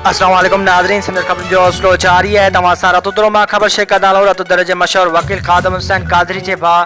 अस्सलाम वालेकुम नाज़रीन, सिंध खबर जो स्लो जारी है। तव्हां सां रतूदरो मां ख़बर शेयर कंदा हलो। रतूदरे जे मशहूर वकील ख़ादम हुसैन कादरी जे भाउ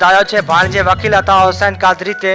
दायो जे भाणेजे वकील अता हुसैन कादरी ते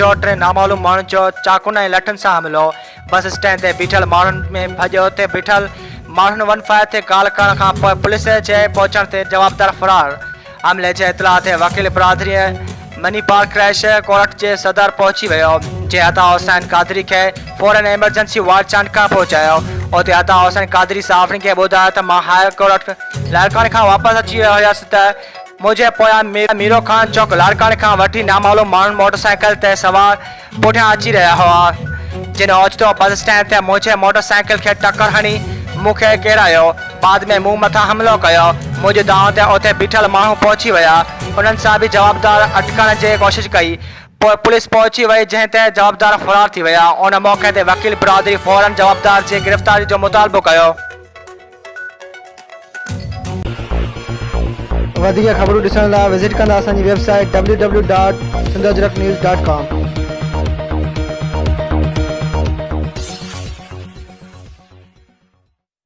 जो टे नामालूम माण्हुनि जो चाकुन ऐं लठनि सां हमलो। बस स्टैंड ते बीठल माण्हुनि में भॼो ते बीठल माण्हुनि वन फायर ते कॉल करण खां पोइ पुलिस जे पहुचण ते जवाबदार फरार। हमले जे इतलाह ते वकील बिरादरी मनी पार्क क्रैश कोर्ट जे सदर पहुची वियो, जे अता हुसैन कादरी खे फौरन एमरजेंसी वार्ड चांडका पहुचायो। उते अता हुसैन कादरी सहाफ़िन खे ॿुधायो त मां हायर कोर्ट लाड़काणे खां वापसि अची वियो हुयसि त मुंहिंजे पोयां मीरो खान चौक लाड़काणे खां वठी नामालूम माण्हू मोटरसाइकिल ते सवार पुठियां अची रहिया हुआ, जिन ओचितो बस स्टैंड ते मुंहिंजे मोटरसाइकिल खे टक्कर हणी मूंखे किरायो। बाद में मूं मथां हमलो कयो। मुंहिंजे दाव ते उते बीठल माण्हू पहुची विया, उन्हनि सां बि जवाबदार अटकण जी कोशिश कई। पोइ पुलिस पहुची वई, जंहिं ते जवाबदार फरार थी विया। उन मौक़े ते वकील बिरादरी फौरन जवाबदार जी गिरफ़्तारी जो मुतालबो कयो। वधीक ख़बरूं ॾिसण लाइ विज़िट कंदा असांजी वेबसाइट www.sindhajraknews.com।